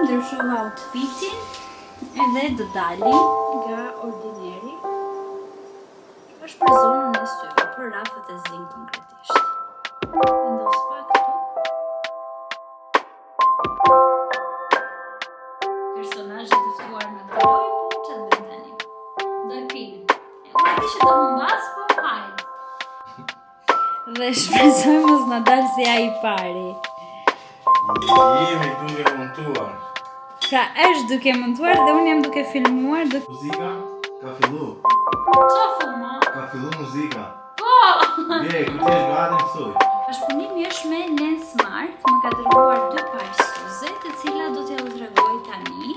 ndryshova outfitin edhe do dalim nga Ordinary. Është për zonën e syve, për rrafet e zinj konkretisht. Vendos pak këtu. Personazhet e ftuar në kaloj, po çfarë do tani? Do e pim. Unë di që do humbas, po hajde. Dhe shpresoj mos na dalë si ai i pari. Jemi duke montuar. Pra është duke montuar dhe unë jam duke filmuar. Muzika ka fillu. Qa filma? Ka fillu muzika. Po! Bje, ku ti është gati mësoj. Bashkëpunimi është me Lens Smart, më ka dërguar 2 parë syze, të cilat do t'ja u tregoj tani.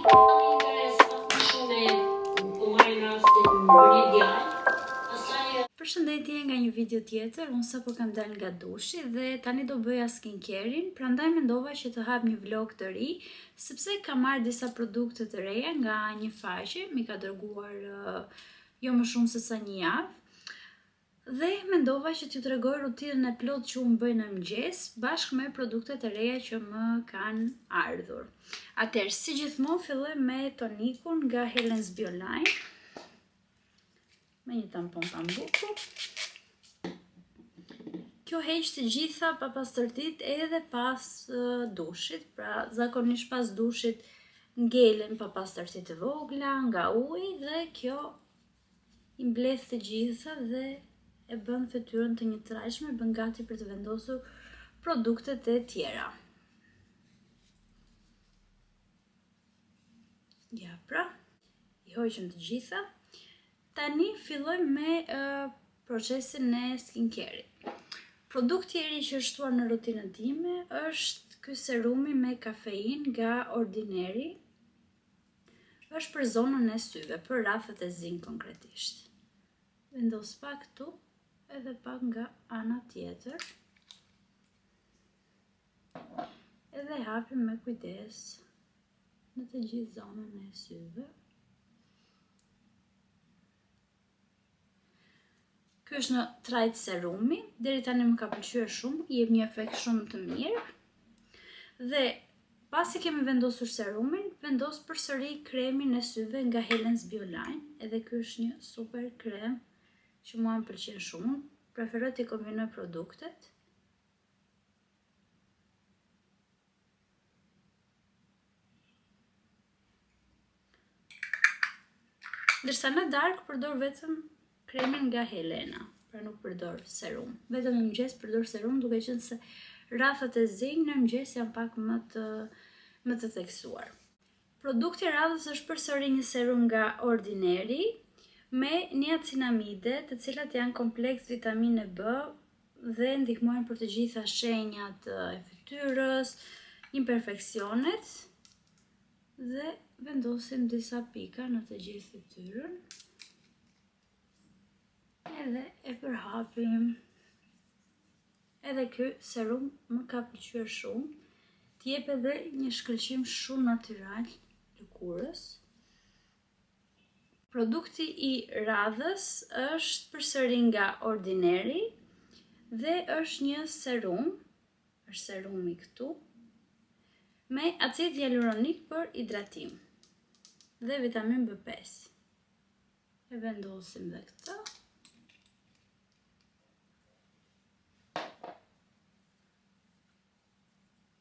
Përshëndetje nga një video tjetër, unë sapo kam dalë nga dushi dhe tani do bëja skincare-in, prandaj mendova që të hap një vlog të ri, sepse kam marrë disa produkte të reja nga një faqe, mi ka dërguar jo më shumë se sa një javë. Dhe mendova që t'ju tregoj rutinën e plot që unë bëj në mëngjes bashkë me produktet e reja që më kanë ardhur. Atëherë, si gjithmonë filloj me tonikun nga Helen's Bioline, me një tampon pambuku. Kjo heq të gjitha papastërtitë edhe pas dushit, pra zakonisht pas dushit ngelen papastërtitë të vogla nga uji dhe kjo i mbledh të gjitha dhe e bën fytyrën të njëtrajshme, bën gati për të vendosur produktet e tjera. Ja pra, i hoqëm të gjitha. Tani filloj me procesin e skincare-it. Produkti i ri që është shtuar në rutinën time është ky serumi me kafein nga Ordinary. Është për zonën e syve, për rrafet e zinj konkretisht. Vendos pak këtu, edhe pak nga ana tjetër. Edhe hapim me kujdes në të gjithë zonën e syve. Ky është në trajt serumi, deri tani më ka pëlqyer shumë, i jep një efekt shumë të mirë. Dhe pasi kemi vendosur serumin, vendos përsëri kremin e syve nga Helen's Bioline, edhe ky është një super krem që mua më pëlqen shumë, preferoj t'i kombinoj produktet. Ndërsa në darkë përdor vetëm kremin nga Helena, pra nuk përdor serum. Vetëm në mëngjes përdor serum, duke qenë se rrafet e zinj në mëngjes janë pak më të theksuar. Produkti i radhës është përsëri një serum nga Ordinary me niacinamide, të cilat janë kompleks vitamine B dhe ndihmojnë për të gjitha shenjat e fytyrës, imperfeksionet dhe vendosim disa pika në të gjithë fytyrën. Edhe e përhapim. Edhe ky serum më ka pëlqyer shumë. T'jep edhe një shkëlqim shumë natyral lëkurës. Produkti i radhës është përsëri nga Ordinary dhe është një serum, është serumi këtu, me acid hyaluronik për hidratim dhe vitamin B5. E vendosim dhe këtë.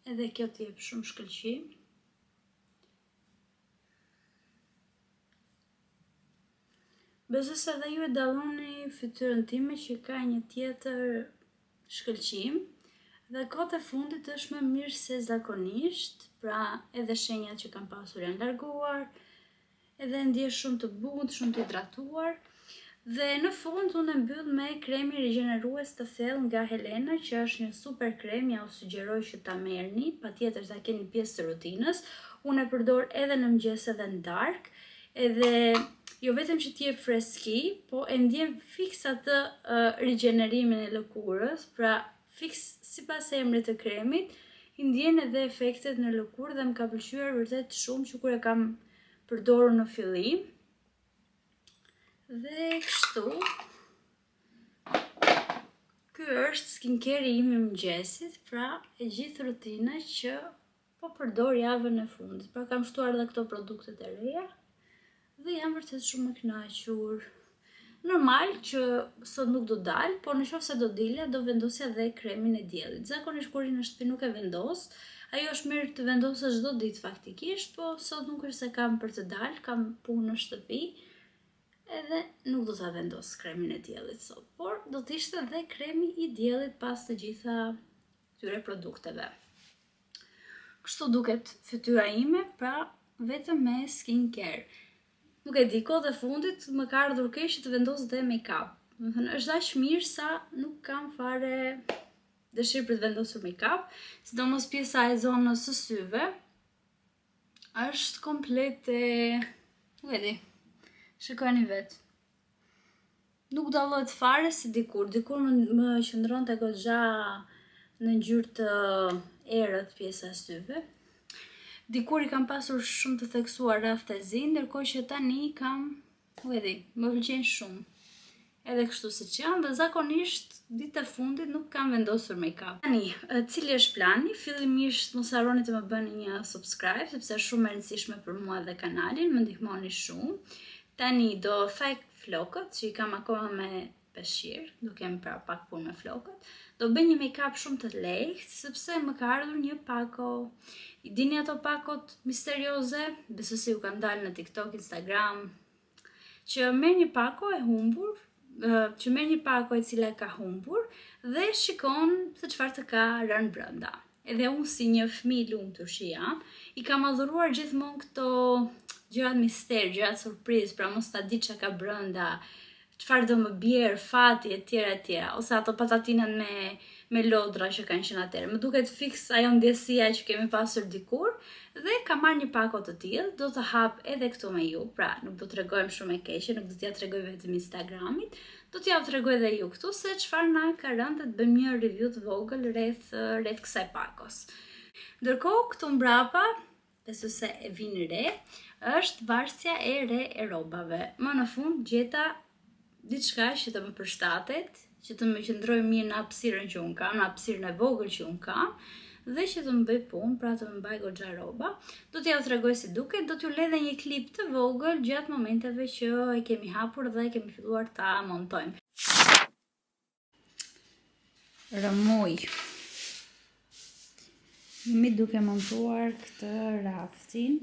Edhe kjo t'jep shumë shkëlqim. Besoj se edhe ju e dalloni fytyrën time që ka një tjetër shkëlqim dhe kohët e fundit është më mirë se zakonisht, pra edhe shenjat që kam pasur janë larguar, edhe ndjesh shumë të butë, shumë të hidratuar. Dhe në fund unë e mbyll me kremi rigjenerues të thellë nga Helena, që është një super krem, ja u sugjeroj që ta merrni, patjetër ta keni pjesë të rutinës. Unë e përdor edhe në mëngjes edhe në darkë, edhe jo vetëm që t'jep freski, po e ndjem fiks atë rigjenerimin e lëkurës, pra fiks sipas emrit të kremit, i ndjen edhe efektet në lëkurë dhe më ka pëlqyer vërtet shumë që kur e kam përdorur në fillim. Dhe kështu, ky është skincare-i im i mëngjesit, pra e gjithë rutina që po po përdor javën e fundit. Pra kam shtuar edhe këto produktet e reja dhe jam vërtet shumë e kënaqur. Normal që sot nuk do dal, por nëse do dilja, do vendosja dhe kremin e diellit. Zakonisht kur në shtëpi nuk e vendos, ajo është mirë të vendosë çdo ditë faktikisht, po sot nuk është se kam për të dal, kam punë në shtëpi, edhe nuk do ta vendos kremin e diellit sot, por do të ishte dhe kremi i diellit pas të gjitha këtyre produkteve. Kështu duket fytyra ime, pra vetëm me skincare. Nuk e di, kohët e fundit më ka ardhur keq të vendos dhe make-up. Do të thënë, është aq mirë sa nuk kam fare dëshirë për të vendosur make-up, sidomos pjesa e zonës së syve është komplete, nuk e di. Shikoni vetë. Nuk dallohet fare si dikur. Dikur më qëndronte goxha në ngjyrë të errët pjesa e syve. Dikur i kam pasur shumë të theksuar rafte e zi, ndërkohë që tani kam, nuk e di, më pëlqen shumë. Edhe kështu siç jam, dhe zakonisht ditë e fundit nuk kam vendosur make-up. Tani, cili është plani? Fillimisht mos harroni të më bëni një subscribe, sepse është shumë e rëndësishme për mua dhe kanalin, më ndihmoni shumë. Tani do thaj flokët, që i kam akoma me peshqir, do kem pra pak punë me flokët. Do bëj një make-up shumë të lehtë, sepse më ka ardhur një pako. I dini ato pakot misterioze? Besoj se ju kanë dalë në TikTok, Instagram, që merr një pako e humbur, që merr një pako e cila ka humbur dhe shikon se çfarë të ka rënë brenda. Edhe unë si një fëmijë i lumtur që jam, i kam adhuruar gjithmonë këto gjërat mister, gjërat surprizë, pra mos ta di çka ka brenda, çfarë do më bjerë, fati, etj. Ose ato patatinat me lodra që kanë qenë atëherë. Më duket fiks ajo ndjesia që kemi pasur dikur dhe kam marrë një pako të tillë, do të hap edhe këtu me ju. Pra, nuk do t'rregojmë shumë e keqe, nuk do t'ja tregoj vetëm Instagramit, do t'ja tregoj edhe ju këtu se çfarë na ka rënë dhe të bëjmë një review të vogël rreth kësaj pakos. Ndërkohë, këtu mbrapa, besoj se e vini re, është varsja e re e rrobave. Më në fund gjeta diçka që të më përshtatet, që të më qëndroj mirë në hapësirën që unë kam, në hapësirën e vogël që unë kam, dhe që të më bëj punë, pra të më mbaj goxha rroba. Do t'ja tregoj si duket, do t'ju lë edhe një klip të vogël gjatë momenteve që e kemi hapur dhe kemi filluar ta montojmë. Rëmuj. Jemi duke montuar këtë raftin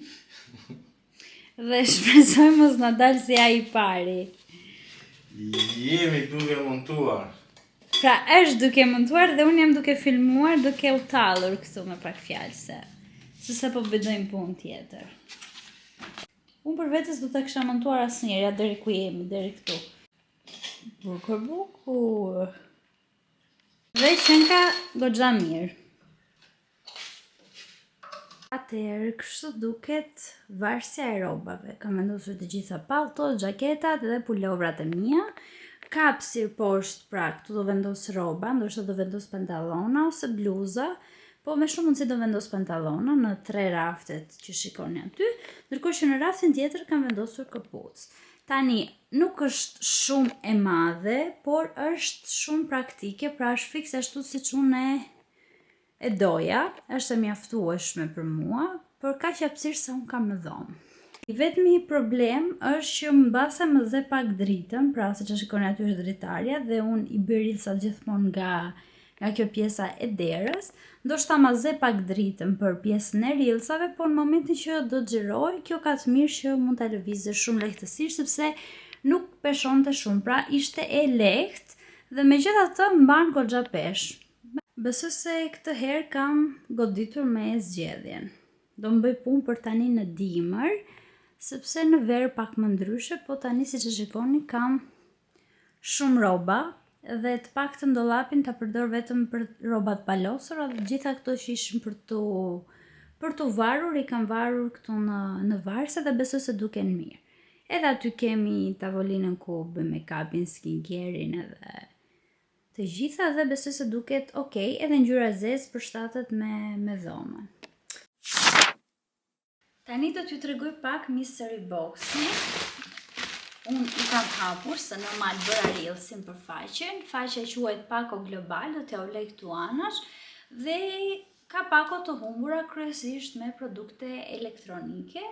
dhe shpresoj mos na dalë si ai i pari. Jemi duke montuar. Pra, është duke montuar dhe unë jam duke filmuar, duke u tallur këtu me pak fjalë se po bëjmë punë tjetër. Unë për vetes do ta kisha montuar asnjëherë, ja deri ku jemi, deri këtu. Bukur. Dhe qenë ka goxha mirë. Atëherë, kështu duket varsja e rrobave. Kam vendosur të gjitha palltot, xhaketat dhe pulovrat e mia. Ka hapësirë poshtë, pra këtu do vendos rroba, ndoshta do vendos pantallona ose bluza, po me shumë mundësi do vendos pantallona në 3 raftet që shikoni aty, ndërkohë që në raftin tjetër kam vendosur këpucë. Tani, nuk është shumë e madhe, por është shumë praktike, pra është fiks ashtu siç unë e doja, është e mjaftueshme për mua, por kaq hapësirë sa unë kam në dhomë. Vetmi problem është që mbase më dhe pak dritën, pra siç e shikoni aty është dritarja dhe unë i bëj rilsat gjithmonë nga kjo pjesa e derës, ndoshta ma ze pak dritën për pjesën e rilsave, por në momentin që do të xhiroj, kjo ka të mirë që mund ta lëvizë shumë lehtësisht sepse nuk peshonte shumë, pra ishte e lehtë dhe megjithatë mban goxha peshë. Besoj se këtë herë kam goditur me zgjedhjen. Do më bëj punë për tani në dimër, sepse në verë pak më ndryshe, po tani si që shikoni kam shumë rroba dhe të paktën dollapin ta përdor vetëm për rrobat palosura dhe gjitha këto që ishin për tu varur, i kam varur këtu në varse dhe besoj se duken mirë. Edhe aty kemi tavolinën ku bëj make-upin, skincare-in edhe të gjitha dhe besoj se duket okay, edhe ngjyra zezë përshtatet me dhomën. Tani do t'ju tregoj pak mystery box-in. Unë i kam hapur, se normal bëra reelsin për faqen. Faqja quhet Pako Global, do t'ja ulej këtu anash. Dhe ka pako të humbura kryesisht me produkte elektronike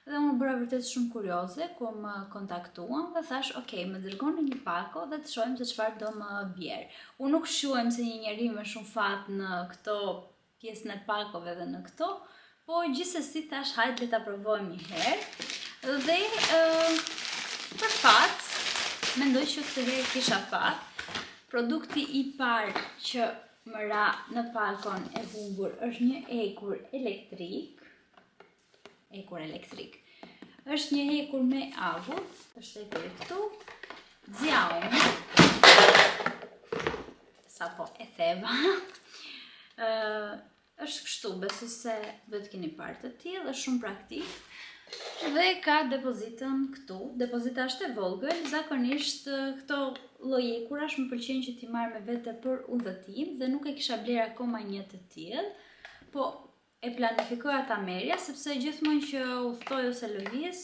dhe unë bëra vërtet shumë kurioze kur më kontaktuan dhe thash, më dërgoni një pako dhe të shohim se çfarë do më bjerë. Unë nuk shuhem se një njeri me shumë fat në këto pjesën e pakove dhe në këto, po gjithsesi thash hajde le ta provojmë një herë dhe për fat, mendoj që këtë herë kisha fat. Produkti i parë që më ra në pakon e humbur është një ekur elektrik. Është një ekur me agur, është ekuri këtu. Zjaun. Sa po e theva. Është kështu, besoj se do të keni parë të tillë, është shumë praktik. Dhe ka depozitën këtu. Depozita është e vogël, zakonisht këto lloj ekurash më pëlqejnë që t'i marr me vete për udhëtim dhe nuk e kisha bler akoma një të tillë, po e planifikoja ta merrja sepse gjithmonë që udhtoj ose lëviz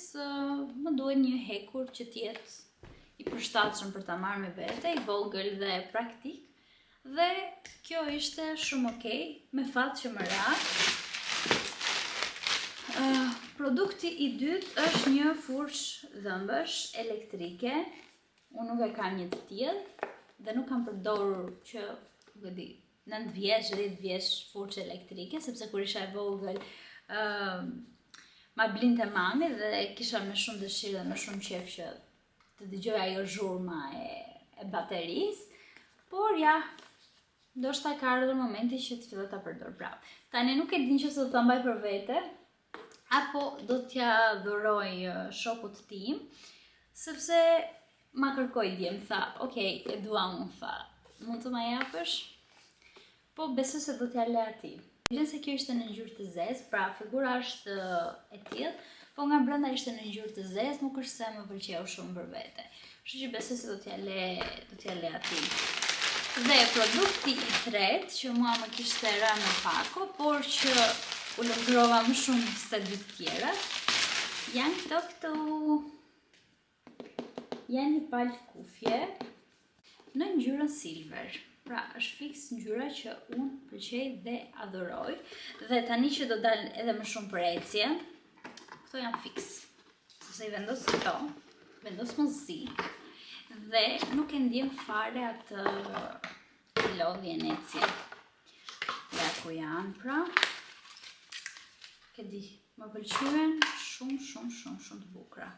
më duhet një hekur që të jetë i përshtatshëm për ta marrë me vete, i vogël dhe praktik. Dhe kjo ishte shumë okay, me fat që më ra. Produkti i dytë është një furçë dhëmbësh elektrike. Unë nuk e kam një të tillë dhe nuk kam përdorur që 9 vjeç, 10 vjeç furçë elektrike, sepse kur isha e vogël ma blinte mami dhe kisha me shumë dëshirë dhe me shumë qejf që të dëgjoj ajo zhurma e baterisë, por ja, ndoshta ka ardhur momenti që të filloj ta përdor prapë. Tani nuk e di nëse do ta mbaj për vete apo do t'ja dhuroj shokut tim, sepse ma kërkoj dje, më tha, e dua unë, tha, mund të ma japësh? Po besoj se do t'ja le atij. Vjen se kjo ishte në ngjyrë të zezë, pra figura është e tillë, po nga brenda ishte në ngjyrë të zezë, nuk është se më pëlqeu shumë për vete. Kështu që besoj se do t'ja le atij. Dhe produkti i tretë që mua më kishte rënë në pako, por që u lëngrova më shumë se dy të tjerat, janë këto. Janë një palë kufje në ngjyrën silver. Pra, është fiks ngjyra që unë pëlqej dhe adhuroj. Dhe tani që do dalë edhe më shumë për ecje, këto janë fiks. Sepse i vendos këto, vendos muzikë dhe nuk e ndjem fare atë lodhjen ecje. Ja ku janë, pra. Ke di, më pëlqyen shumë të bukura.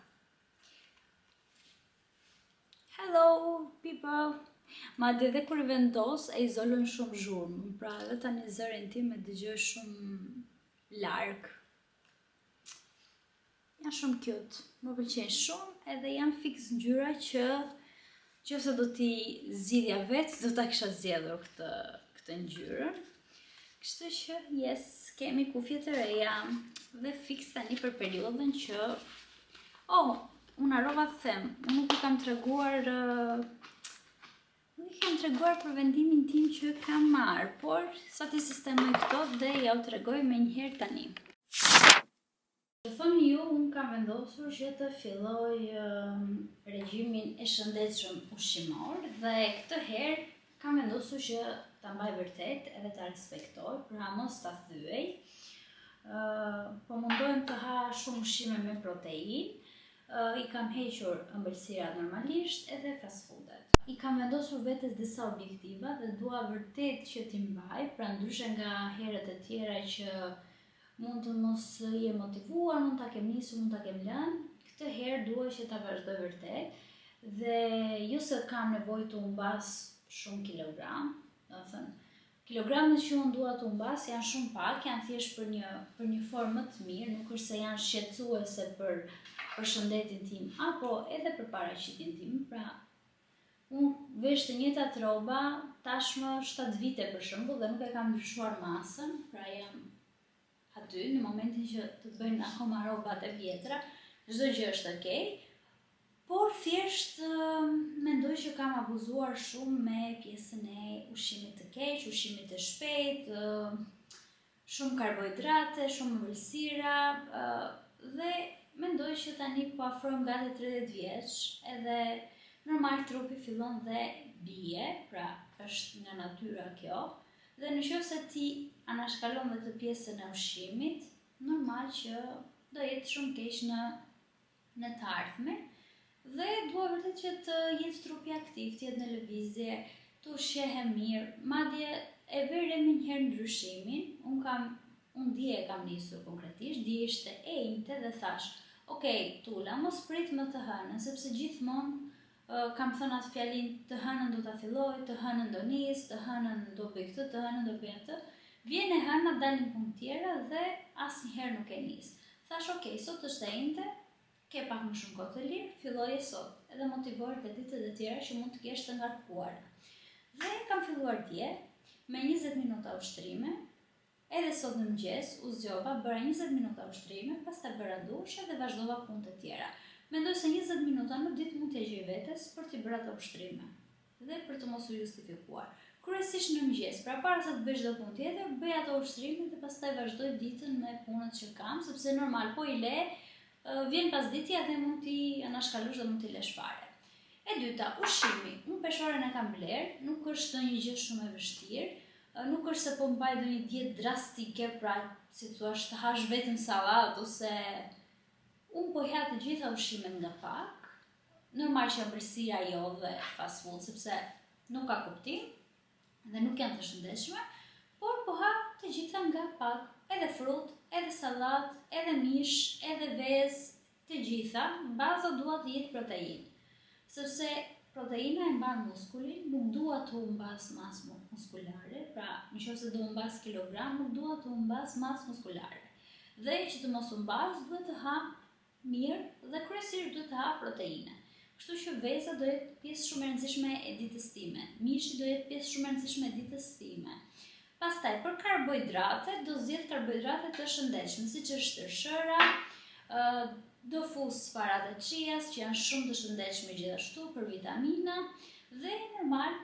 Hello, people! Madje edhe kur vendos e izolojnë shumë zhurmën, pra edhe tani zërin tim e dëgjoj shumë larg. Janë shumë cute, më pëlqejnë shumë edhe janë fiks ngjyra që nëse do t'i zgjidhja vetë, do ta kisha zgjedhur këtë ngjyrën. Kështu që yes, kemi kufje të reja dhe fiks tani për periudhën që unë harrova të them, unë nuk i kam treguar për vendimin tim që kam marrë, por sa ti sistemoj këto dhe ja u tregoj me njëherë tani. Të thoni ju, unë kam vendosur që të filloj regjimin e shëndetshëm ushqimor dhe këtë herë kam vendosur që ta mbaj vërtet edhe ta respektoj, pra mos ta thyej. Po mundohem të ha shumë ushqime me proteinë. I kam hequr ëmbëlsirat normalisht edhe fast foodet. I kam vendosur vetes disa objektiva dhe dua vërtet që t'i mbaj, pra ndryshe nga herët e tjera që mund të mos je motivuar, mund ta kem nisur, mund ta kem lënë, këtë herë dua që ta vazhdoj vërtet dhe jo se kam nevojë të humbas shumë kilogram, do të thënë, kilogramet që unë dua të humbas janë shumë pak, janë thjesht për një formë më të mirë, nuk është se janë shqetësuese për shëndetin tim, apo edhe për paraqitjen tim. Pra, unë vesh të njëjtat rroba tashmë 7 vite për shembull dhe nuk e kam ndryshuar masën, pra jam aty në momentin që të bëjnë akoma rrobat e vjetra, çdo gjë është okay, por thjesht mendoj që kam abuzuar shumë me pjesën e ushqimit të keq, ushqimit të shpejtë, shumë karbohidrate, shumë ëmbëlsira dhe mendoj që tani po afrohem gati 30 vjeç, edhe normal trupi fillon dhe bie, pra është nga natyra kjo, Dhe në qoftë se ti anashkalon dhe të pjesën e ushqimit, normal që do jetë shumë keq në të ardhmen. Dhe dua vërtet që të jetë trupi aktiv, të jetë në lëvizje, të ushqehe mirë, madje e vere më njëherë ndryshimin. Unë dje e kam nisur konkretisht, dje ishte e inte dhe thash, okej, Tula, mos prit më të hënën, sepse gjithmonë kam thënë atë fjalin, të hënën do ta filloj, të hënën do nis, të hënën do bëj këtë, të hënën do bëj atë. Vjen e hëna, dalin punë tjera dhe asnjëherë nuk e nis. Thash, okej, sot është e inte, ke pak më shumë kohë të lirë, filloje sot, edhe motivohet dhe ditët e tjera që mund të kesh të ngarkuara. Dhe kam filluar dje me 20 minuta ushtrime, edhe sot në mëngjes u zgjova, bëra 20 minuta ushtrime, pastaj bëra dush dhe vazhdova punët e tjera. Mendoj se 20 minuta në ditë mund t'ia gjej vetes për t'i bërë ato ushtrime dhe për të mos u justifikuar. Kryesisht në mëngjes, pra para se të bëj çdo punë tjetër, bëj ato ushtrime dhe pastaj vazhdoj ditën me punët që kam, sepse normal po i le, vjen pasditja dhe mund t'i anashkalosh dhe mund t'i lesh fare. E dyta, ushqimi. Unë peshoren e kam bler, nuk është ndonjë gjë shumë e vështirë, nuk është se po mbaj ndonjë dietë drastike, pra si thua të hash vetëm sallatë ose unë po ha të gjitha ushqimet nga pak. Normal që ëmbëlsira jo dhe fast food, sepse nuk ka kuptim dhe nuk janë të shëndetshme, por po ha të gjitha nga pak, edhe frut, edhe sallatë, edhe mish, edhe vezë, të gjitha. Baza duhet të jetë proteinë. Sepse proteina e mban muskulin, nuk dua të humbas masë muskulare, pra nëse do humbas kilogram, nuk dua të humbas masë muskulare. Dhe që të mos humbas, duhet të ha mirë dhe kryesisht duhet të ha proteine. Kështu që veza do jetë pjesë shumë e rëndësishme e ditës time. Mishi do jetë pjesë shumë e rëndësishme e ditës time. Pastaj për karbohidrate, do zgjedh karbohidrate të shëndetshme, siç është shëra, do fus farat e chias që janë shumë të shëndetshme gjithashtu për vitamina dhe normal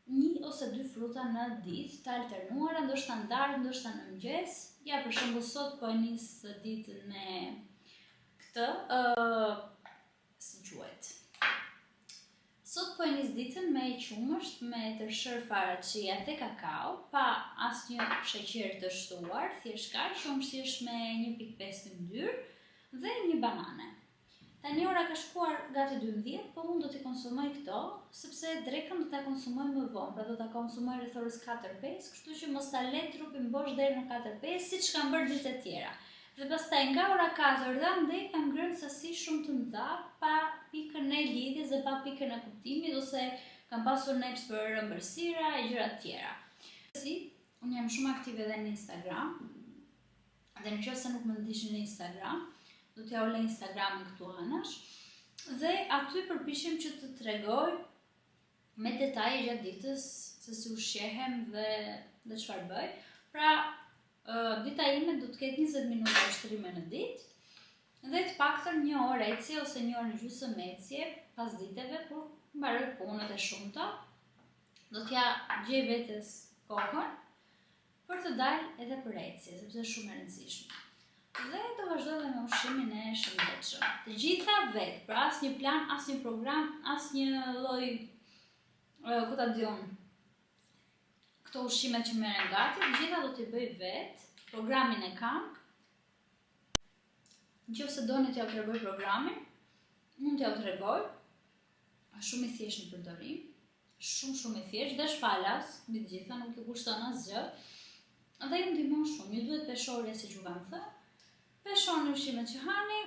1 ose 2 fruta në ditë, të alternuara, ndoshta në darkë, ndoshta në mëngjes. Ja, për shembull sot po e nis ditën me këtë, si quhet. Sot po e nis ditën me qumësht, me tërshër fara chia dhe kakao, pa asnjë sheqer të shtuar, thjesht kaq që unë thjesht me 1.5 yndyrë dhe një banane. Tani ora ka shkuar gati 12, po unë do t'i konsumoj këto, sepse drekën do t'a konsumoj më vonë, pra do t'a konsumoj rreth orës 4-5, kështu që mos ta lë trupin bosh deri në 4-5, siç kam bërë ditët e tjera. Dhe pastaj nga ora 4 dhe andej kam ngrënë sasi shumë të mëdha, pa pikën e lidhjes dhe pa pikën e kuptimit, ose kam pasur neps për ëmbëlsira e gjëra të tjera. Unë jam shumë aktive edhe në Instagram, dhe nëse nuk më ndiqni në Instagram, do t'ja ulë Instagramin këtu anash, dhe aty përpiqem që të tregoj me detaje gjatë ditës se si ushqehem dhe çfarë bëj. Pra, dita ime do të ketë 20 minuta ushtrime në ditë dhe të paktën 1 orë ecje ose 1 orë gjysmë ecje pas diteve kur mbaroj punët e shumta. Do t'ja gjej vetes kohën për të dalë edhe për ecje, sepse është shumë e rëndësishme. Dhe do vazhdoj dhe me ushqimin e shëndetshëm. Të gjitha vetë, pra asnjë plan, asnjë program, asnjë lloj, ku ta diun, këto ushqimet që merren gati, të gjitha do t'i bëj vetë, programin e kam. Nëse doni t'ja tregoj programin, mund t'ja tregoj. Është shumë i thjeshtë në përdorim, shumë i thjeshtë, dhe shfalas, mbi të gjitha, nuk ju kushton asgjë. Dhe ju ndihmon shumë, ju duhet peshorja siç ju kam thënë. Peshoni ushqimet që hani,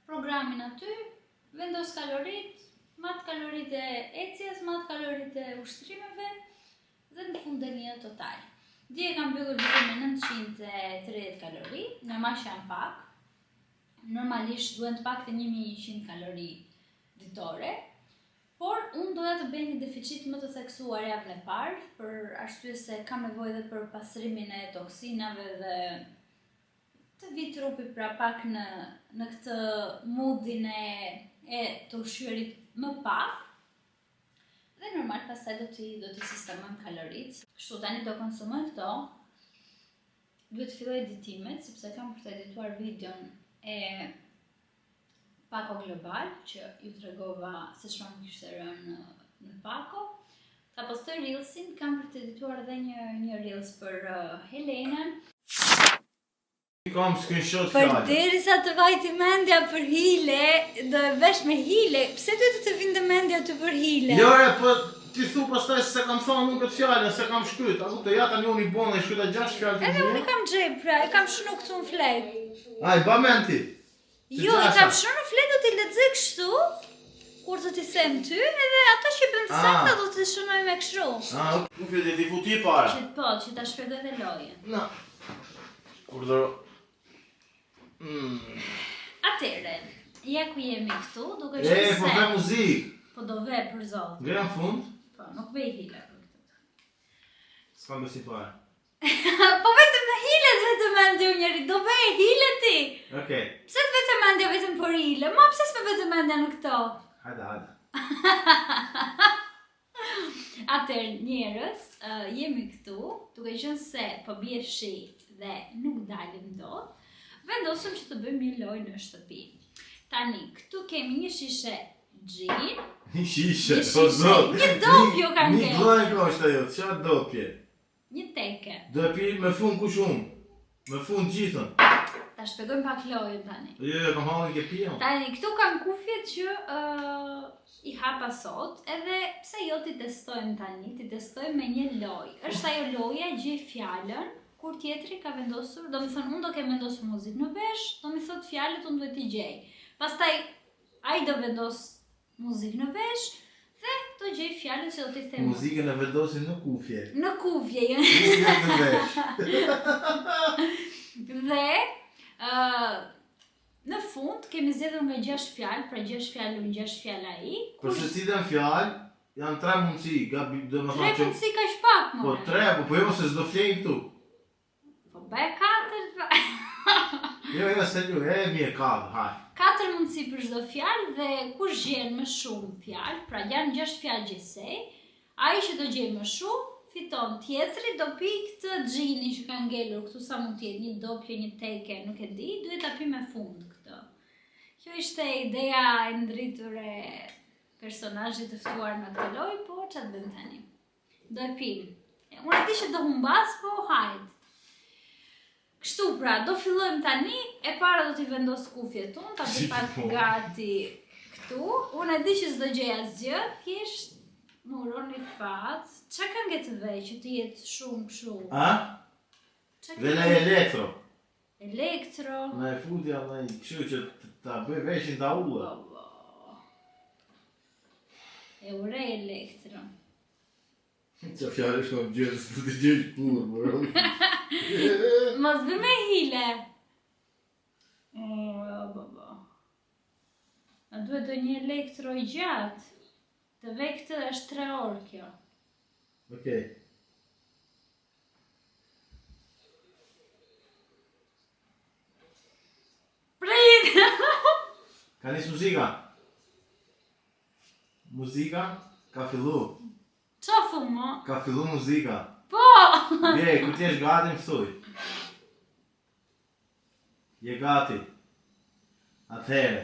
programin aty, vendos kalorit, mat kalorit e ecjes, mat kalorit e ushtrimeve dhe në fund deni një total. Dje kam mbyllur ditën me 930 kalori, normal që janë pak. Normalisht duhen të paktën 1100 kalori ditore, por unë doja të bëj një deficit më të theksuar javën e parë, për arsye se kam nevojë edhe për pasrimin e toksinave dhe të vi trupi pra pak në këtë moodin e të ushqyerit më pak. Dhe normal pastaj do t'i sistemojmë kalorit. Kështu tani do konsumoj këto. Duhet të filloj editimet, sepse kam për të edituar videon e Pako Global, që ju tregova se çfarë më kishte rënë në Pako. Ta postoj Reelsin, kam për të edituar edhe një Reels për Helenën. Kam screenshot Për fjalën. derisa të vajti mendja për hile, do e vesh me hile. Pse duhet të vinte mendja ty për hile? Jo, po ti thu pastaj se kam thonë unë këtë fjalë, se kam shkryt. A kuptoj, ja tani unë i bona, i shkryta 6 fjalë të Edhe unë i mia. kam xhep, pra, e kam shënu këtu në flet. Ai, ba mend ti. Jo, i kam shënu në flet, do t'i lexoj kështu, kur do t'i them ty, edhe ato që bëm të sakta do t'i shënoj me kështu. Ku fillë ti futi para. Që ta shpjegoj dhe lojën. Na. Urdhëro. Atëre, ja ku jemi këtu, duke Po qenë ve muzikë. po do ve për zot. Ngre në fund. Po, nuk bëj hile për këtë. S'kam besi fare. Po vetëm në hile të vetëm mendja njëri, do bëj hile ti. Okej. Pse të vetëm mendja vetëm për hile? Ma pse s'me vetëm mendja në këto? Hajde. Atëherë njerëz, jemi këtu, duke qenë se po bie shi dhe nuk dalim dot. Vendosëm që të bëjmë një lojë në shtëpi. Tani, këtu kemi një shishe gjin. Një shishe, po zot. Një dopjo ka Një glojnë kështë ajo, qa dopje? Një teke. Do e pi me fund kush unë? Me fund gjithën. Ta shpjegojmë pak lojën tani. Jo, kam hallën ke pion. Tani, këtu kam kufjet që i hapa sot, edhe pse jo t'i testojmë tani, t'i testojmë me një lojë. Është ajo loja gjej fjalën, kur tjetri ka vendosur, do me thonë, unë do ke vendosur muzikë në vesh, do me thot fjalët unë duhet t'i gjej. Pastaj, ai do vendos muzikë në vesh, dhe do gjej fjalët që do t'i them. Muzikën e vendosin në kufje. Në kufje, Muzikën në vesh. Dhe, në fund, kemi zgjedhur nga 6 fjalë, pra 6 fjalë unë, 6 fjalë ai. Për se si dhe në fjallë, janë 3 mundësi, do me thonë 3 mundësi ka shpak, Po 3, po jo se s'do flejnë këtu. Po bëj 4. Jo, se lu, e mirë 4, haj. 4 mundësi për çdo fjalë dhe kush gjen më shumë fjalë, pra janë 6 fjalë gjithsej, ai që do gjej më shumë fiton, tjetri do pi këtë xhini që ka ngelur këtu, sa mund të jetë, një dopje, një teke, nuk e di, duhet ta pi me fund këtë. Kjo ishte ideja e ndritur e personazhit të ftuar në këtë lojë, po çfarë bëjmë tani? Do e pim. Unë e di që do humbas, po hajde. Kështu pra, do fillojmë tani, e para do t'i vendos kufjet unë, ta bëj pak gati këtu. Unë e di që s'do gjej asgjë, thjesht më uroni fat. Çka ka nge të vej që të jetë shumë kështu? A? Dhe në elektro. Elektro. Në e futja në i kështu që ta bëj veshin ta ulla. E ure elektro. Qa fjallë është kom gjërë, së të gjërë kur, bro. Mos bë me hile. A duhet do një elektro i gjatë. Të vej këtë është 3 orë kjo. Okej. Prit! Ka njës muzika? Muzika? Ka fillu. Qa fumo? Ka fillu muzika. Po! Bje, ku t'jesh gati më thuj. Je gati. Atëhere.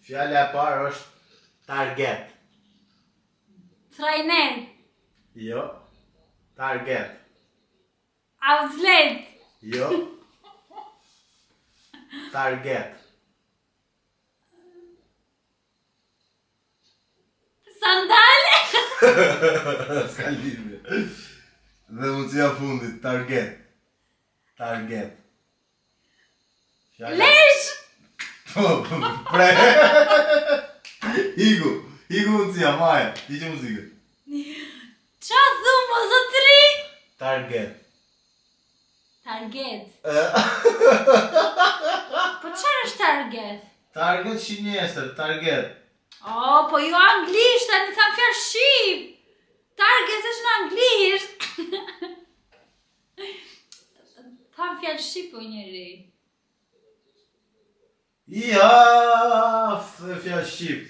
Fjalla e parë është target. Trajner. Jo. Target. Outlet. Jo. Target. Sandale. S'ka lidhje. Dhe mundësia fundit, target. Target. Lesh. Pre. Igu mundësia, maja. Iqe muzikët. Qa thumë o zotri? Target. Target. Po qërë është target? Target shqinjesër, target. O, po ju anglisht, tani tham fjalë shqip. Target është në anglisht. Tham fjalë shqip o njeri. Ja, fjallë shqip.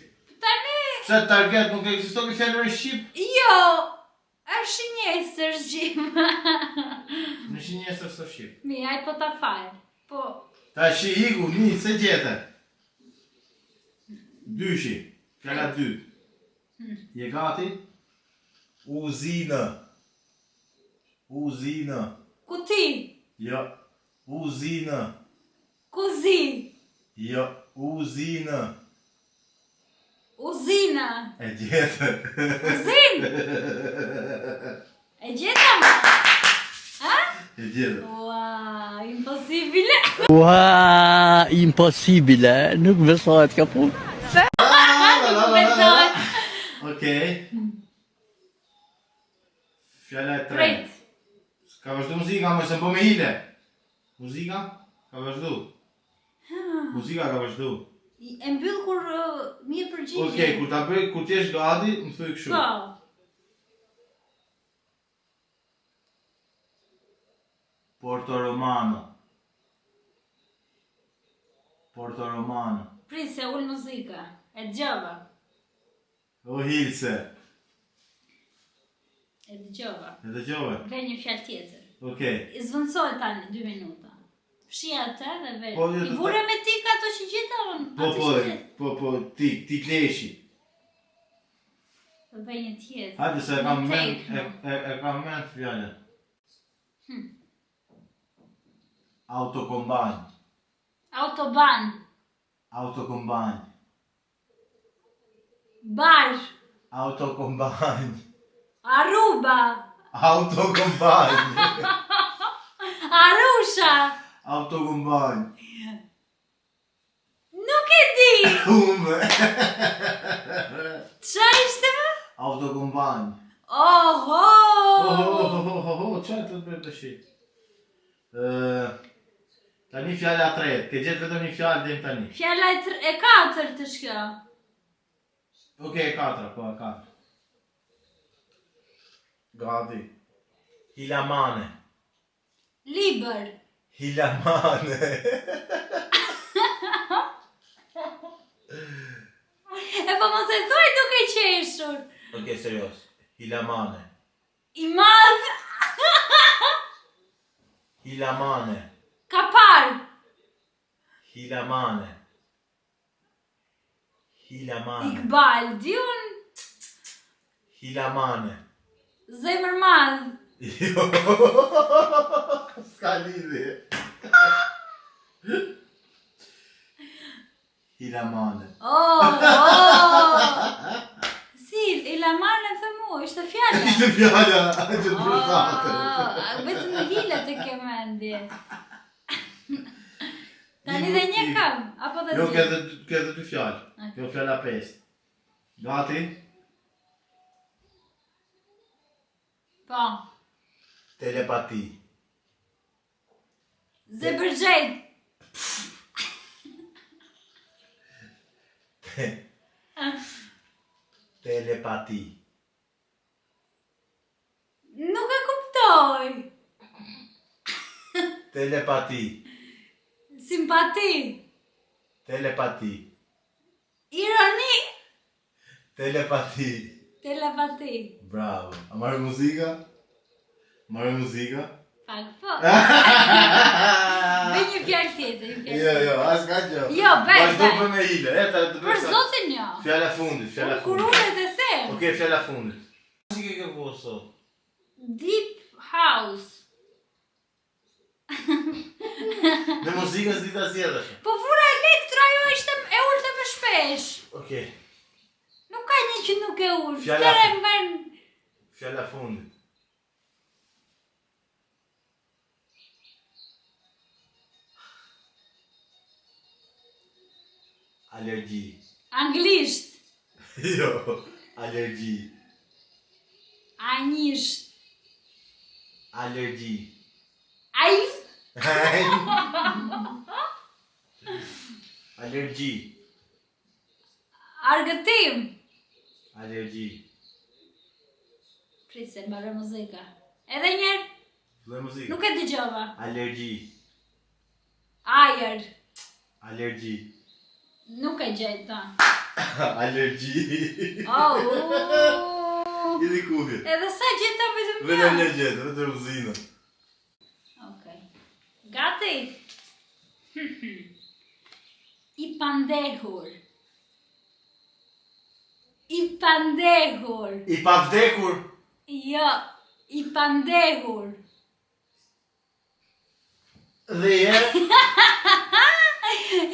Tani, Se target nuk eksiston këtë fjallë në shqip? jo, është shqinjesër shqip. Në shqinjesër së shqip. Mi, aj po ta falë. Po, Ta shi igu, një, se gjete. Dyshi. Fjalla 2. Je gati? Uzinë. Uzinë. Kuti. Jo. Uzinë. Kuzi. Jo. Uzinë. Uzina. E gjetë. Uzin. E gjetëm? Ha? E gjetë. Ua, impossibile. Ua, impossibile, nuk besohet ka punë. Nuk besohet. Okej. Fjala e tretë. Prit. Ka vazhdu muzika, më se më po me hile. Muzika? Ka vazhdu. Muzika ka vazhdu. E mbyll kur mi e përgjigje. Okej, kur ta bëj, kur t'jesh gati, më thuj kështu. Po. Porto Romano. Porto Romano. Prit se ull muzika. E dëgjova. O hilse. E dëgjova. E dëgjove? Ve një fjalë tjetër. Okej. I zvendësohet tani 2 minuta. Fshija atë dhe ve. Po, I vure me tik ato që gjeta unë. Po, ti kleshi. Dhe ve një tjetër. Hajde se e kam Në men, tekno. e kam men fjallën. Autokombanj. Autoban. Autokombanj. Bar. Autokombanj. Aruba. Autokombanj. Arusha. Autokombanj. Nuk e di. Kume. Qa ishte më? Autokombanj. Oho. Qa të bërë të shi? Tani fjalla tretë, ke gjetë vetëm një fjallë dhe tani. Fjalla e 4 të shkjo. Okej, 4, po 4. Gati. Hilamane. Liber. Hilamane. E po mos e thuaj duke qeshur. Okej, serios. Hilamane. I madh. Hilamane. Kapar. Hilamane. Hilamane. Ikbal. Diun. Hilamane. Zemër madh. Jo. S'ka lidhje. Hilamane. Si, Ilamane të mu, ishte fjalla. Ishte fjalla, që të përshate. Vetëm në hilet e ke mendje. Tani dhe një kam, apo dhe Jo, dy? ke dhe 2 fjallë. Kjo fjalla 5. Gati? Po. Telepati. Zebërgjejt. Telepati. Nuk e kuptoj. Telepati. Simpati. Telepati. Ironi. Telepati. Telepati. Bravo. A marrë muzika? Marrë muzika? Pak po. Bëj një fjallë tjetër, një fjallë Jo, tjetër. as ka gjë. Jo, bëj, Vazhdo bëj. për me hile. Për zotin jo. Fjalla fundit, fjalla Kur fundit. unë e them. Okej, fjalla fundit. Si ke ke vua sot? Deep house. Me muzikën s'di ta zjedhësh. Po fura elektro ajo ishte e ullë më shpesh. Okej, Nuk ka një që nuk e ullë. Fjala- Tëre më vën. fjalla fundit. Alergji. Anglisht. Jo, alergji. Anjisht. Alergji. Ai. Alergji. Argëtim. Alergji. Prit se mbaroj muzika. Edhe njerë. Filloj muzikë. Nuk e dëgjova. Alergji. Ajer. Alergji. Nuk e gjejta. Alergji. Oh. Idi kuhi. Edhe sa gjeta vetëm Vetëm një. një gjetë, vetëm rëzina. Okej. Gati. I pandehur. I pandehur. I pavdekur. Jo, i pandehur. Dhe herë.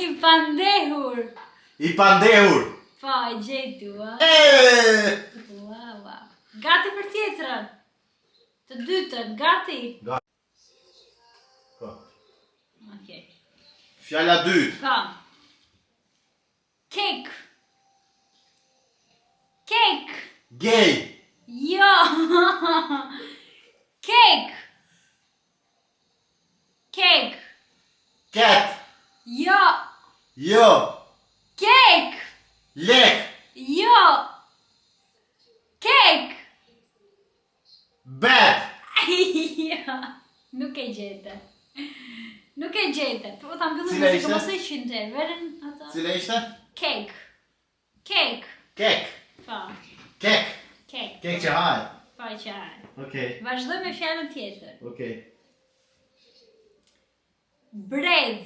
I pandehur. I pandehur. Po, e gjetu, a? Wow. Gati për tjetrën. Të dytën, gati? Po. Okej. Fjala dytë. Po. Kek. Kek. Gay. Jo. Kek. Kek. Cat. Jo. Jo. Kek. Lek. Jo. Kek. Bad. Jo. Nuk e gjete. Nuk e gjete. Po ta mbyllim Cila se ishte? mos e shinte. Veren ata. Cila ishte? Kek. Kek. Kek. Po. Kek. Kek. Kek që hajë. Po qaj. Okej. Vazhdoj me fjalën tjetër. Okej. Bredh.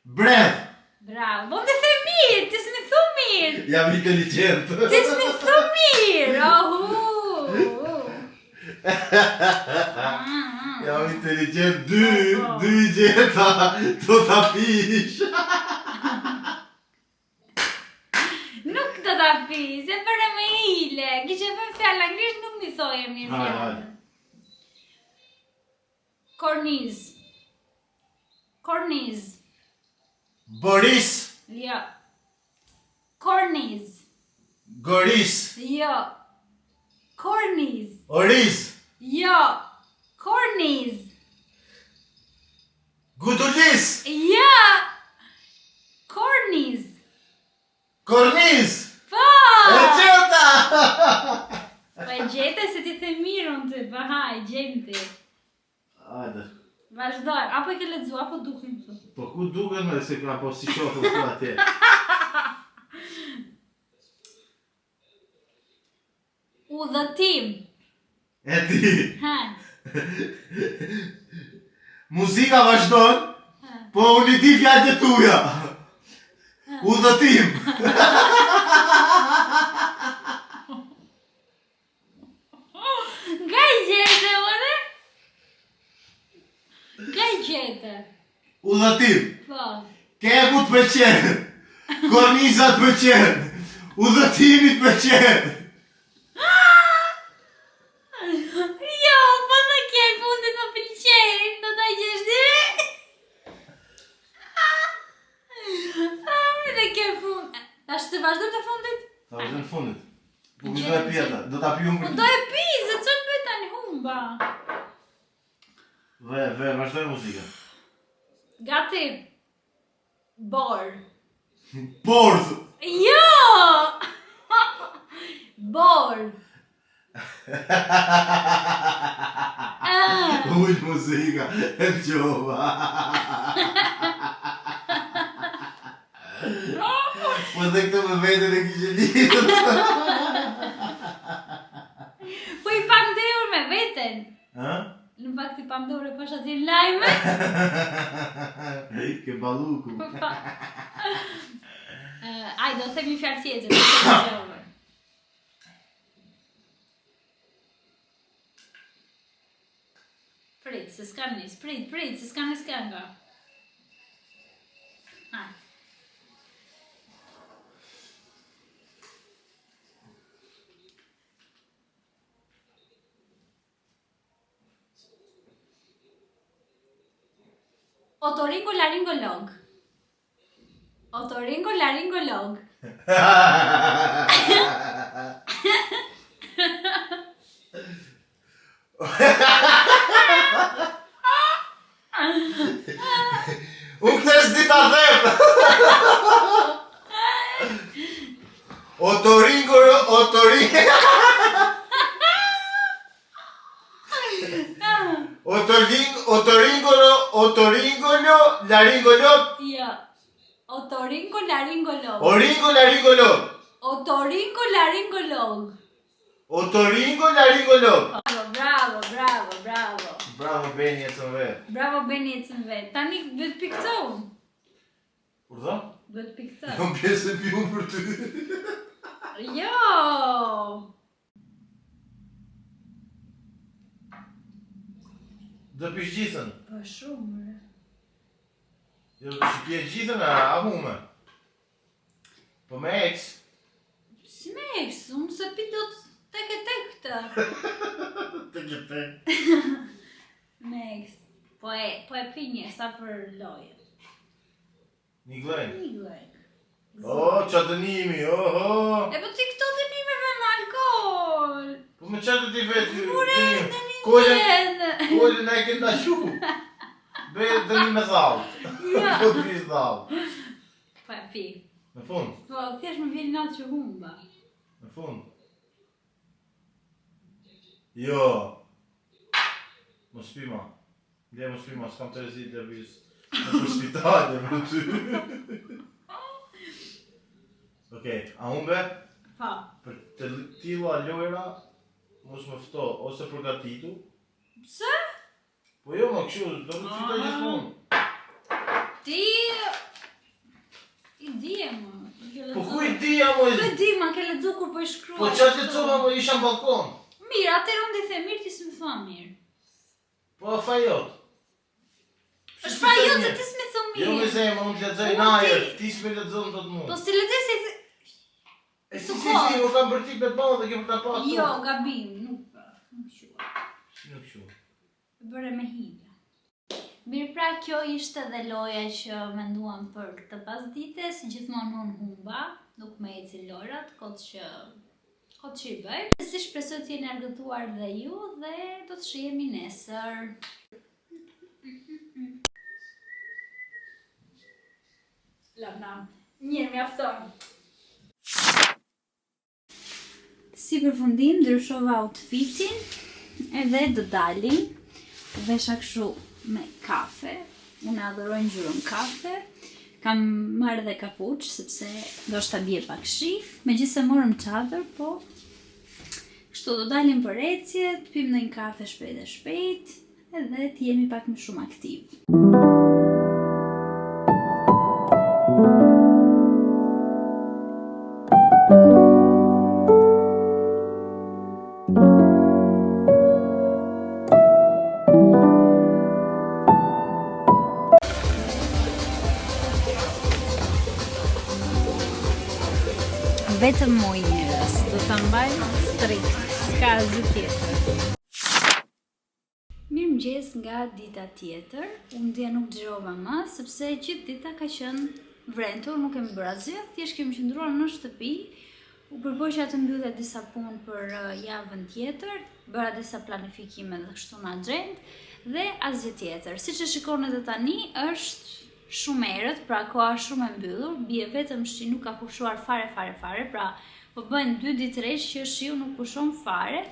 Breath. Bravo. Po të the mirë, ti s'mi thu mirë. Jam inteligent. Ti s'mi thu mirë. Jam inteligent. Dy gjeta. Do ta pish. Nuk do ta pis, e bëre me hile. Kishe vënë fjalë anglisht, nuk mi thoje mirë Hajde, fjalën. Korniz. Korniz. Boris. Jo. Korniz. Goris. Jo. Korniz. Oriz. Jo. Korniz. Gudulis. Jo. Korniz. Korniz. Po! E gjeta. Po e gjete se ti the mirë unë ty, po ha, e gjenti. Hajde. Vazhdoj, apo e ke lexu, apo duken këtu? Po ku duken me se ka po si shohë këtu atje. Udhëtim. E ti. Ha. Muzika vazhdon, po unë I di fjalët e tuja. Udhëtim. Nga I gjete, ore? Nga I gjete? Udhëtim. Po. Keku të pëlqen. Korniza të pëlqen. Udhëtimi të pëlqen. Jo, po në kje fundit më pëlqejnë, do ta gjesh ti? Dhe ke fund. Tash të vazhdojmë të fundit? Ta vazhdojmë në fundit. Po ku do e pjeta? Do ta pi unë Po do e pi, se çfarë bëj tani humba? Vazhdojmë muzikën. Gati. Bor. Bordh. Jo! Bor. Uj muzika, e gjova. Po dhe këtë me vetën e kishe lidhur. Po I pandehur me veten. Ha? Në fakt I pandehur e pash aty në lajme. Ke balluku. Ajde, do themi fjalë tjetër. Prit, se s'ka nis. Prit, se s'ka nis kënga. Otorinolaringolog. Otorinolaringolog. Unë këtë s'di ta them. Laringolog. Jo. Otoringolaringolog. Oringolaringolog. Otoringolaringolog. Otoringolaringolog. Bravo. Bravo Beni, e të vetë. Bravo Beni, e të vetë. Tani vetë pikëton. Kur dha? Duhet pi këtë. Jam pjesë e piun për ty. Jo! Do pish gjithën. Po shumë. Jo, që pje gjithën a hume. Po me eks. Si me eks, unë se pi do të tek e tek këtë. Tek. Me eks. Po e pi një, sa për loje. Një glen. Një lek. O, qa dënimi, oho. E po ti këto dënimeve me alkohol. Po me qa të ti vetë Dënim Kollën tjenë. e kënda shu. Be dënim me dhallë. Ja. Po të pis dhallë. Po e pi. Në fund. Po thjesht më vjen natë që humba. Në fund. Jo. Mos pi ma. Ndje mos pi ma, s'kam të rezit dhe bis. Në për spitale me ty. Okej, a humbe? Po. Për të tilla lojra, mos më fto, ose përgatitu. Pse? Po jo më kështu, do të fitoj gjithmonë. Ti... I dije më. Po ku i dija moj? Po e di ma, ke lexu kur po i shkruaj. Po qa të cova më isha në balkon? Mirë, atëherë unë i the mirë, ti s'më thua mirë. Po a fajot. Është pra jo se ti s'më thua mirë. Jo me zemë, unë të lexoj Unë najer, ti- ti s'me lexon të të Po mund. si lexoj se... E s'u si, më kam bërtit me të madhe dhe ke për ta pa ato. Jo, gabim, nuk shua. Si nuk shu. Bëre me hile. Mirë pra, kjo ishte dhe loja që menduam për këtë pasdite, si gjithmonë unë humba, nuk me eci lorat, kot që i bëjmë. Si shpresoj të jeni argëtuar dhe ju dhe do të shihemi nesër. Lavnam, njërë mjafton. Si përfundim, ndryshova outfitin edhe do dalim. Vesha kështu me kafe, unë adhuroj ngjyrën kafe, kam marrë dhe kapuç, sepse do shta bje pak shi, megjithëse morëm çadër, po kështu do dalim për ecje, të pim ndonjë kafe shpejt, edhe të jemi pak më shumë aktiv. Vetëm moj njerëz, do ta mbajmë strikt, s'ka asgjë tjetër. Mirëmëngjes nga dita tjetër, unë dia nuk xhirova më, sepse gjithë dita ka qenë vrentur, nuk kemi bërë asgjë, thjesht kemi qëndruar në shtëpi, u përpoqja të mbyllja disa punë për javën tjetër, bëra disa planifikime dhe kështu në agjendë, dhe asgjë tjetër. Siç e shikoni edhe tani, është shumë erët, pra koha shumë e mbyllur, bie vetëm shi, nuk ka pushuar fare, pra po bëjnë 2 ditë rresh që shiu nuk pushon fare,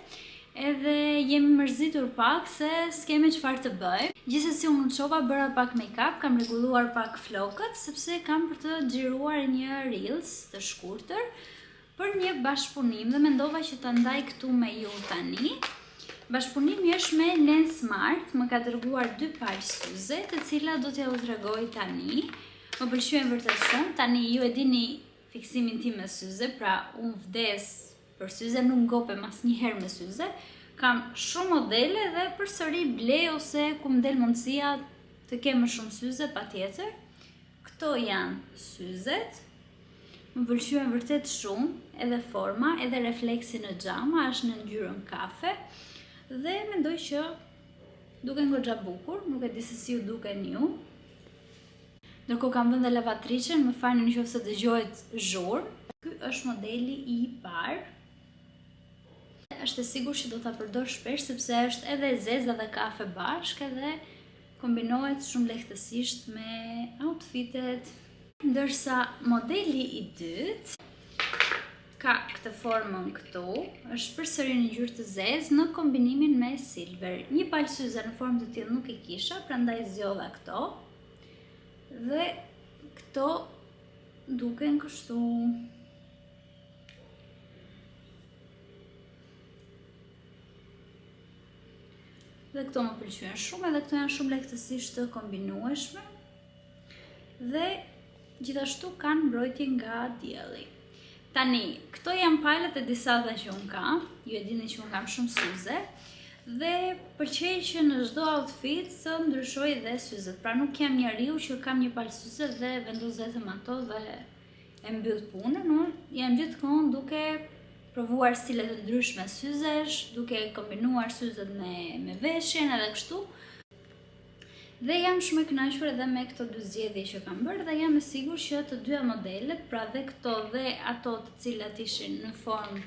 edhe jemi mërzitur pak se s'kemi çfarë të bëjmë. Gjithsesi unë çova, bëra pak make-up, kam rregulluar pak flokët, sepse kam për të xhiruar një reels të shkurtër për një bashkëpunim dhe mendova që ta ndaj këtu me ju tani. Bashkëpunimi është me Lensmart, më ka dërguar 2 palë syze, të cilat do t'ja u tregoj tani. Më pëlqyen vërtet shumë, tani ju e dini fiksimin tim me syze, pra unë vdes për syze, nuk ngopem asnjëherë me syze. Kam shumë modele dhe përsëri blej ose ku më del mundësia të kem më shumë syze patjetër. Këto janë syzet. Më pëlqyen vërtet shumë, edhe forma, edhe refleksi në xhama, është në ngjyrën kafe. Dhe mendoj që duken goxha bukur, nuk e di se si ju duken ju. Ndërkohë kam vënë dhe lavatriçen, më falni nëse dëgjohet zhurmë. Ky është modeli i parë. Është e sigurt që do ta përdor shpesh sepse është edhe zezë dhe kafe bashkë edhe kombinohet shumë lehtësisht me outfitet. Ndërsa modeli i dytë ka këtë formën këtu, është përsëri në ngjyrë të zezë në kombinimin me silver. Një palë syze në formë të tillë nuk e kisha, prandaj zgjodha këto. Dhe këto duken kështu. Dhe këto më pëlqyen shumë, edhe këto janë shumë lehtësisht të kombinueshme. Dhe gjithashtu kanë mbrojtje nga dielli. Tani, këto janë palët e disa dhe që unë kam, ju e dini që unë kam shumë syze, dhe pëlqej që në çdo outfit të ndryshoj dhe syzet. Pra nuk jam njeriu që kam një palë syze dhe vendos vetëm ato dhe e mbyll punën. Unë jam gjithmonë duke provuar stile të ndryshme syzesh, duke kombinuar syzet me veshjen edhe kështu. Dhe jam shumë e kënaqur edhe me këto dy zgjedhje që kam bërë dhe jam e sigurt që të dyja modelet, pra dhe këto dhe ato të cilat ishin në formë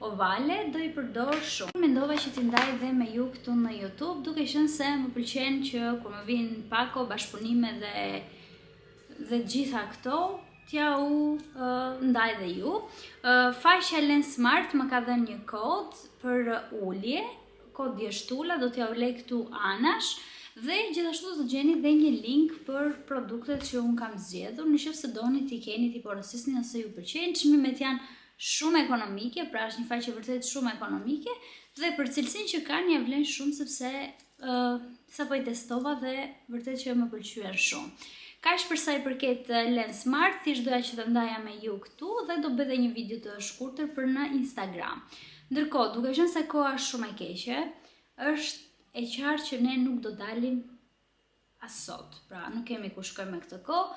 ovale, do i përdor shumë. Mendova që t'i ndaj dhe me ju këtu në YouTube, duke qenë se më pëlqen që kur më vijnë pako, bashkëpunime dhe gjitha këto, t'ja u ndaj dhe ju. Faqja Lensmart më ka dhënë një kod për ulje, kod djeshtulla, do t'ja u lej këtu anash, dhe gjithashtu të gjeni dhe një link për produktet që unë kam zgjedhur, nëse doni t'i keni t'i porosisni nëse ju pëlqejnë. Çmimet janë shumë ekonomike, pra është një faqe vërtet shumë ekonomike dhe për cilësinë që kanë ja vlen shumë sepse sapo i testova dhe vërtet që më pëlqyen shumë. Kaq për sa i përket Lensmart, thjesht doja që të ndaja me ju këtu dhe do bëj edhe një video të shkurtër për në Instagram. Ndërkohë, duke qenë se koha është shumë e keqe, është e qartë që ne nuk do dalim as sot. Pra, nuk kemi ku shkojmë me këtë kohë.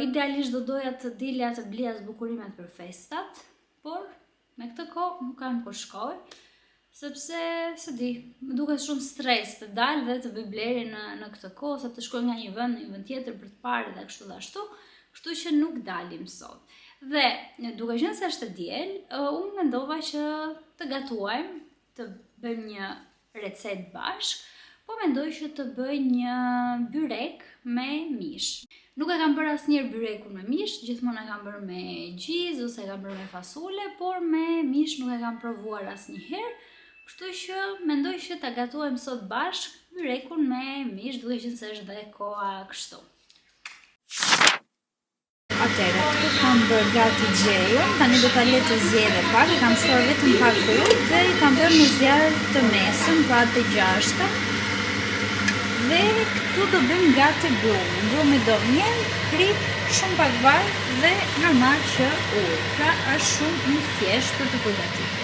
Idealisht do doja të dilja të blija zbukurimet për festat, por me këtë kohë nuk kam ku shkoj, sepse se di, më duket shumë stres të dal dhe të bëj blerje në këtë kohë, sa të shkoj nga një vend në një vend tjetër për të parë dhe kështu dhe ashtu, kështu që nuk dalim sot. Dhe duke qenë se është diel, unë mendova që të gatuajmë, të bëjmë një recet bashk, po mendoj që të bëj një byrek me mish. Nuk e kam bërë asnjëherë byrekun me mish, gjithmonë e kam bërë me gjizë ose e kam bërë me fasole, por me mish nuk e kam provuar asnjëherë, kështu që mendoj që ta gatuajmë sot bashk byrekun me mish, duke qenë se është dhe koha kështu. Atëherë, këtu kam bërë gati gjejën, tani do ta le të zjedhe pak, i kam shtuar vetëm pak ujë dhe i kam bërë në zjarr të mesëm, pra të 6-të. Dhe këtu do bëjmë gati brumin. Brumi do miell, krip, shumë pak vaj dhe normal që ujë. Pra është shumë i thjeshtë për të përgatitur.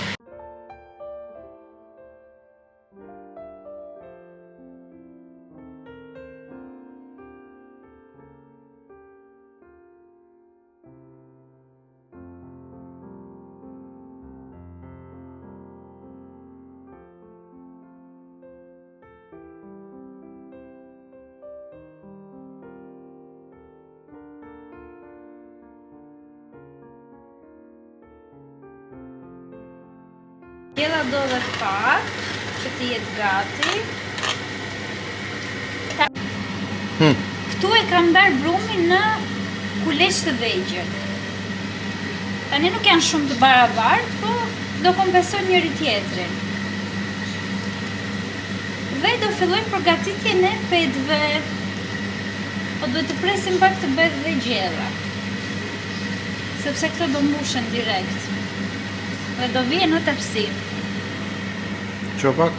Gjella do dhe pak, që të jetë gati. Këtu e kam ndarë brumin në kuleç të vegjël. Tani nuk janë shumë të barabartë, po do kompensojnë njëri tjetrin. Dhe do fillojmë përgatitjen e petëve. Po duhet të presim pak të bëhet dhe gjella, sepse këto do mbushen direkt. Dhe do vije në tepsi. Që pak?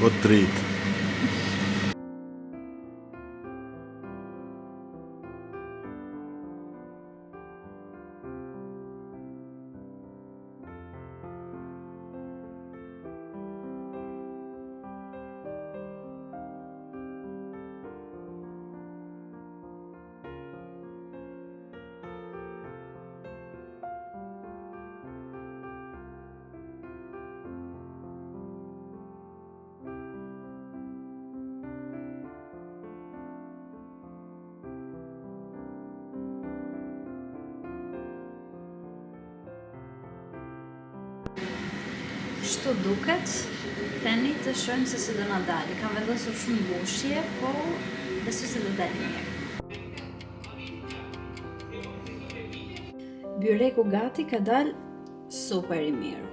O trit. Kështu duket, tani të shohim se si do na dalë. Kam vendosur shumë mbushje, po besoj se do dalë mirë. Byreku gati ka dalë super i mirë.